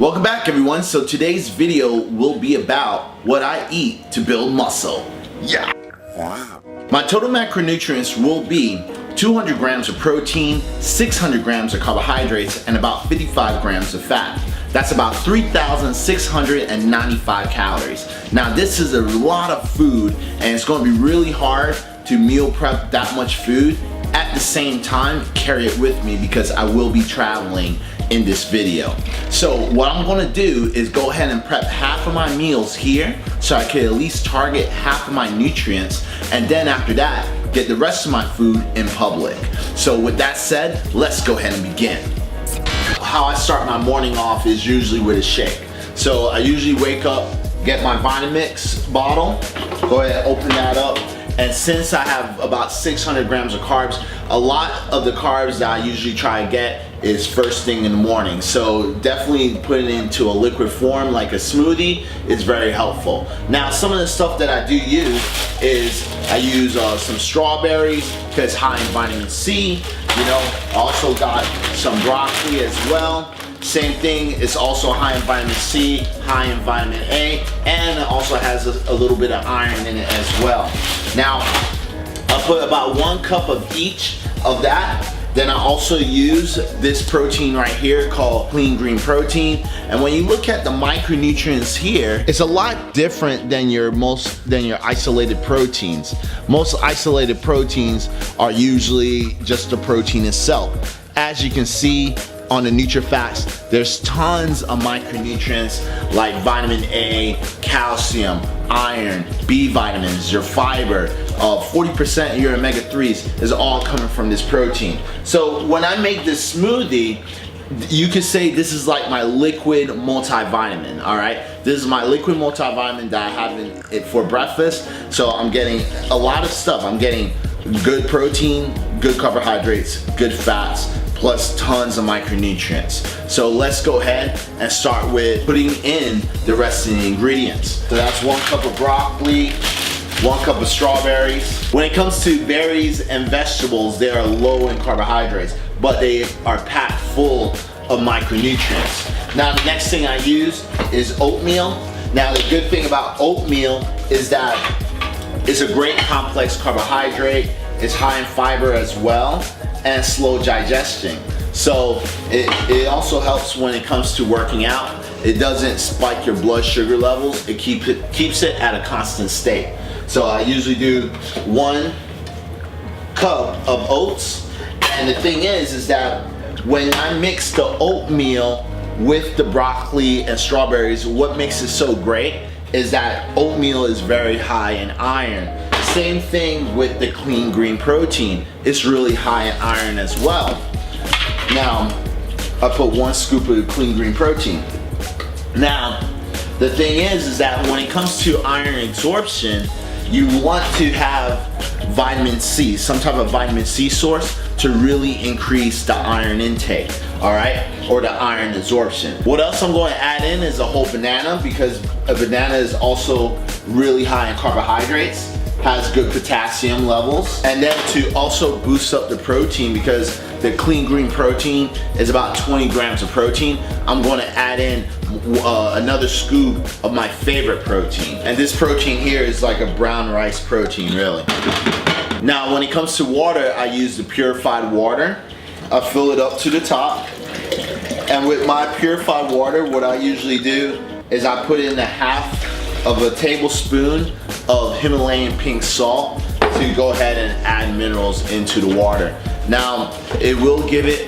Welcome back everyone. So today's video will be about what I eat to build muscle. Yeah. Wow. My total macronutrients will be 200 grams of protein, 600 grams of carbohydrates, and about 55 grams of fat. That's about 3,695 calories. Now this is a lot of food and it's going to be really hard to meal prep that much food. At the same time, carry it with me because I will be traveling in this video. So what I'm gonna do is go ahead and prep half of my meals here so I can at least target half of my nutrients, and then after that, get the rest of my food in public. So with that said, let's go ahead and begin. How I start my morning off is usually with a shake. So I usually wake up, get my Vitamix bottle, go ahead and open that up. And since I have about 600 grams of carbs, a lot of the carbs that I usually try to get is first thing in the morning. So definitely putting it into a liquid form like a smoothie is very helpful. Now some of the stuff that I do use is I use some strawberries because it's high in vitamin C. You know, also got some broccoli as well. Same thing, it's also high in vitamin C, high in vitamin A, and it also has a little bit of iron in it as well. Now, I put about 1 cup of each of that. Then I also use this protein right here called clean green protein. And when you look at the micronutrients here, it's a lot different than your isolated proteins. Most isolated proteins are usually just the protein itself. As you can see on the NutriFacts, there's tons of micronutrients like vitamin A, calcium, iron, B vitamins, your fiber, 40% of your omega-3s is all coming from this protein. So when I make this smoothie, you could say this is like my liquid multivitamin, all right? This is my liquid multivitamin that I have it for breakfast. So I'm getting a lot of stuff. I'm getting good protein, good carbohydrates, good fats, plus tons of micronutrients. So let's go ahead and start with putting in the rest of the ingredients. So that's 1 cup of broccoli, 1 cup of strawberries. When it comes to berries and vegetables, they are low in carbohydrates, but they are packed full of micronutrients. Now the next thing I use is oatmeal. Now the good thing about oatmeal is that it's a great complex carbohydrate. It's high in fiber as well, and slow digestion. So it also helps when it comes to working out. It doesn't spike your blood sugar levels. It keeps it at a constant state. So I usually do 1 cup of oats. And the thing is that when I mix the oatmeal with the broccoli and strawberries, what makes it so great is that oatmeal is very high in iron. Same thing with the clean green protein. It's really high in iron as well. Now, I put 1 scoop of clean green protein. Now, the thing is that when it comes to iron absorption, you want to have vitamin C, some type of vitamin C source to really increase the iron intake, all right? Or the iron absorption. What else I'm going to add in is a whole banana, because a banana is also really high in carbohydrates, has good potassium levels, and then to also boost up the protein, because the clean green protein is about 20 grams of protein, I'm going to add in another scoop of my favorite protein. And this protein here is like a brown rice protein, really. Now when it comes to water, I use the purified water. I fill it up to the top, and with my purified water, what I usually do is I put in 1/2 of a tablespoon of Himalayan pink salt to go ahead and add minerals into the water. Now, it will give it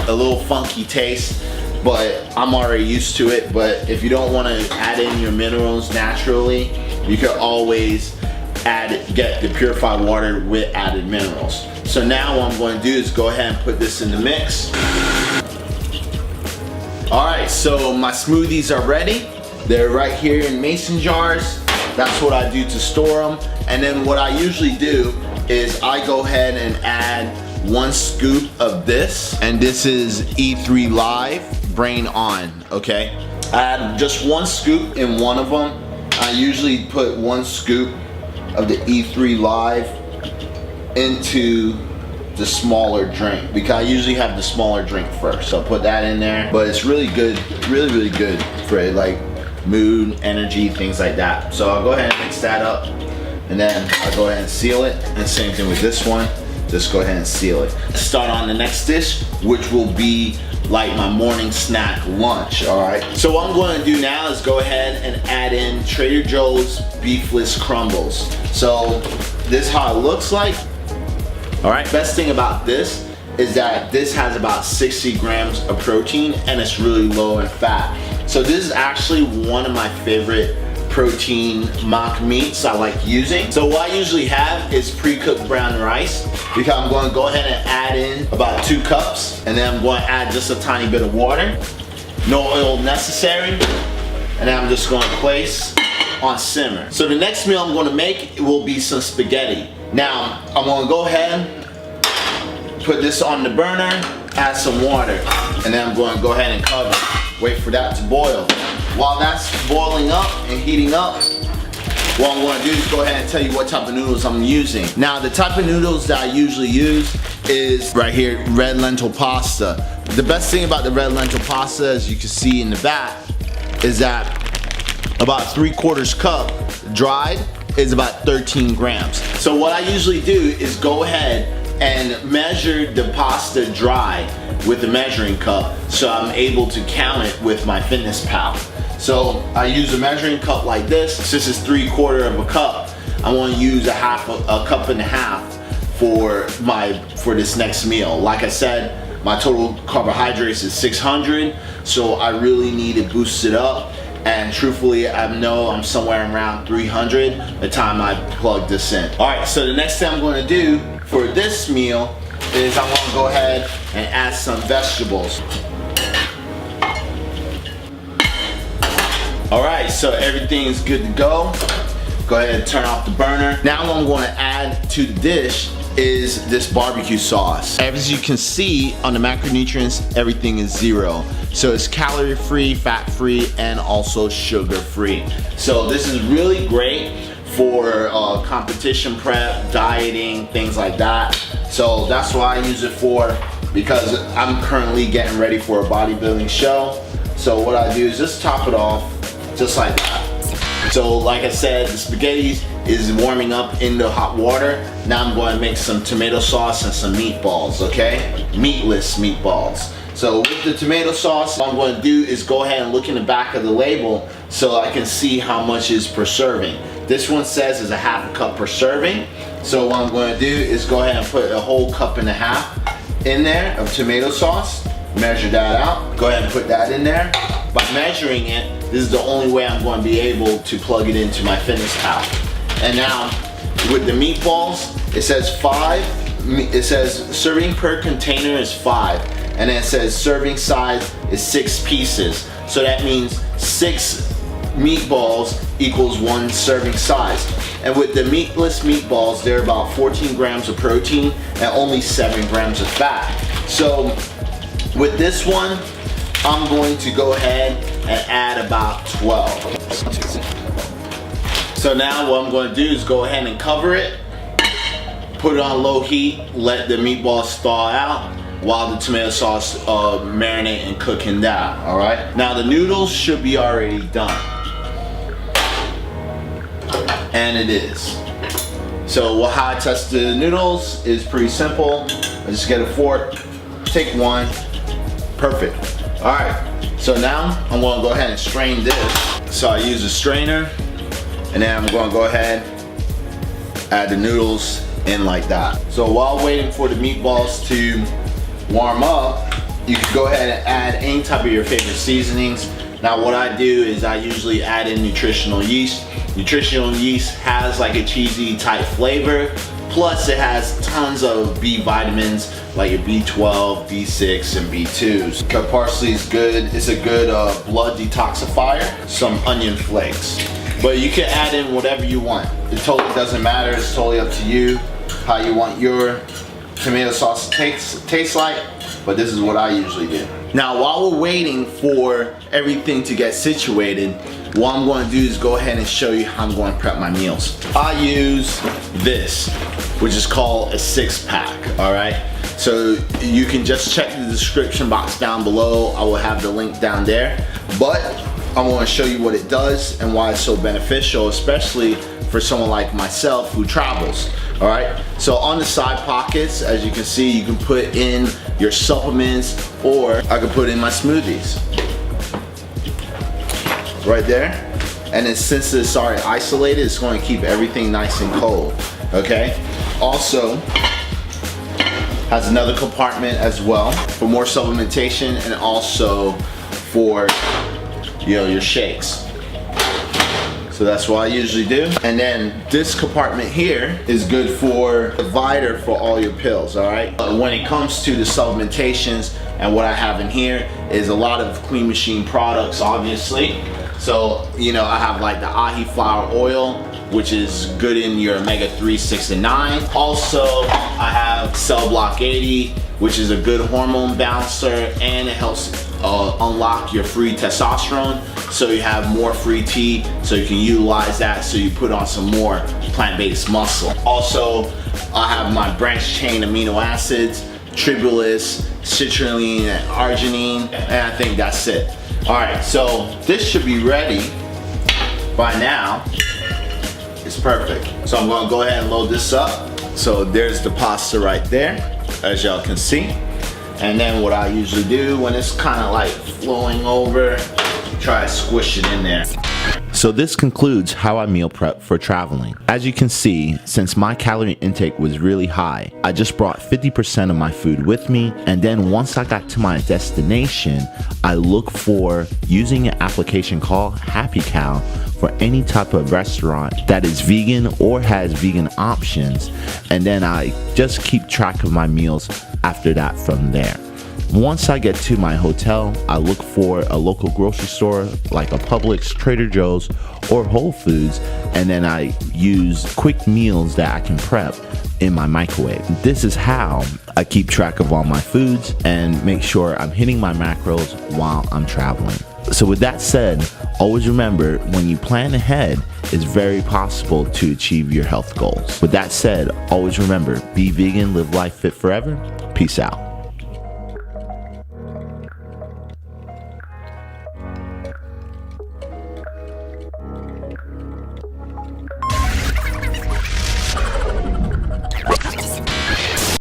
a little funky taste, but I'm already used to it. But if you don't want to add in your minerals naturally, you can always get the purified water with added minerals. So now what I'm going to do is go ahead and put this in the mix. Alright, so my smoothies are ready. They're right here in mason jars. That's what I do to store them. And then what I usually do is I go ahead and add 1 scoop of this. And this is E3 Live Brain On, okay? I add just 1 scoop in one of them. I usually put 1 scoop of the E3 Live into the smaller drink because I usually have the smaller drink first. So I'll put that in there. But it's really good, really good for like mood, energy, things like that. So I'll go ahead and mix that up, and then I'll go ahead and seal it. And same thing with this one. Just go ahead and seal it. Let's start on the next dish, which will be like my morning snack lunch, all right? So what I'm going to do now is go ahead and add in Trader Joe's beefless crumbles. So this is how it looks like. All right, best thing about this is that this has about 60 grams of protein and it's really low in fat. So this is actually one of my favorite protein mock meats I like using. So what I usually have is pre-cooked brown rice, because I'm going to go ahead and add in about 2 cups, and then I'm going to add just a tiny bit of water. No oil necessary. And then I'm just going to place on simmer. So the next meal I'm going to make will be some spaghetti. Now I'm going to go ahead, put this on the burner, add some water, and then I'm going to go ahead and cover it. Wait for that to boil. While that's boiling up and heating up, what I'm going to do is go ahead and tell you what type of noodles I'm using. Now the type of noodles that I usually use is right here, red lentil pasta. The best thing about the red lentil pasta, as you can see in the back, is that about 3/4 cup dried is about 13 grams. So what I usually do is go ahead and measure the pasta dry with a measuring cup, so I'm able to count it with my Fitness Pal. So I use a measuring cup like this. Since it's 3/4 cup, I want to use a cup and a half for this next meal. Like I said, my total carbohydrates is 600, so I really need to boost it up. And truthfully, I know I'm somewhere around 300 the time I plug this in. All right, so the next thing I'm going to do for this meal is I'm going to go ahead and add some vegetables. All right, so everything is good to go. Go ahead and turn off the burner. Now what I'm going to add to the dish is this barbecue sauce. As you can see on the macronutrients, everything is 0. So it's calorie free, fat free, and also sugar free. So this is really great for competition prep, dieting, things like that. So that's what I use it for, because I'm currently getting ready for a bodybuilding show. So what I do is just top it off, just like that. So like I said, the spaghetti is warming up in the hot water. Now I'm going to make some tomato sauce and some meatballs, okay? Meatless meatballs. So with the tomato sauce, what I'm going to do is go ahead and look in the back of the label so I can see how much is per serving. This one says is a 1/2 cup per serving. So what I'm going to do is go ahead and put a whole 1.5 cups in there of tomato sauce. Measure that out. Go ahead and put that in there. By measuring it, this is the only way I'm going to be able to plug it into my Fitness Pal. And now with the meatballs, it says 5. It says serving per container is 5. And then it says serving size is 6 pieces. So that means 6 meatballs equals 1 serving size. And with the meatless meatballs, they're about 14 grams of protein and only 7 grams of fat. So with this one, I'm going to go ahead and add about 12. So now what I'm going to do is go ahead and cover it, put it on low heat, let the meatballs thaw out while the tomato sauce marinate and cooking down, all right? Now the noodles should be already done. And it is. So how I test the noodles is pretty simple. I just get a fork, take one, perfect. All right, so now I'm gonna go ahead and strain this. So I use a strainer, and then I'm gonna go ahead, add the noodles in like that. So while waiting for the meatballs to warm up, you can go ahead and add any type of your favorite seasonings. Now what I do is I usually add in nutritional yeast. Nutritional yeast has like a cheesy type flavor, plus it has tons of B vitamins like your B12, B6, and B2s. Cut parsley is good. It's a good blood detoxifier. Some onion flakes. But you can add in whatever you want. It totally doesn't matter. It's totally up to you how you want your tomato sauce to taste like, but this is what I usually do. Now while we're waiting for everything to get situated, what I'm going to do is go ahead and show you how I'm going to prep my meals. I use this, which is called a 6-pack, all right? So you can just check the description box down below. I will have the link down there. But I want to show you what it does and why it's so beneficial, especially for someone like myself who travels. All right, so on the side pockets, as you can see, you can put in your supplements, or I could put in my smoothies right there. And then since it's already isolated, it's going to keep everything nice and cold. Okay, also has another compartment as well for more supplementation, and also for, you know, your shakes. So that's what I usually do. And then this compartment here is good for a divider for all your pills, all right? When it comes to the supplementations, and what I have in here is a lot of Clean Machine products, obviously. So, you know, I have like the ahi flower oil, which is good in your omega-3, 6, and 9. Also, I have Cell Block 80, which is a good hormone balancer, and it helps unlock your free testosterone, so you have more free T, so you can utilize that, so you put on some more plant-based muscle. Also, I have my branched chain amino acids, tribulus, citrulline, and arginine, and I think that's it. All right, so this should be ready by now. It's perfect. So I'm gonna go ahead and load this up. So there's the pasta right there, as y'all can see. And then what I usually do when it's kind of like flowing over, try to squish it in there. So this concludes how I meal prep for traveling. As you can see, since my calorie intake was really high, I just brought 50% of my food with me, and then once I got to my destination, I look for using an application called Happy Cow for any type of restaurant that is vegan or has vegan options, and then I just keep track of my meals after that from there. Once I get to my hotel, I look for a local grocery store like a Publix, Trader Joe's, or Whole Foods, and then I use quick meals that I can prep in my microwave. This is how I keep track of all my foods and make sure I'm hitting my macros while I'm traveling. So with that said, always remember, when you plan ahead, it's very possible to achieve your health goals. With that said, always remember, be vegan, live life fit forever. Peace out.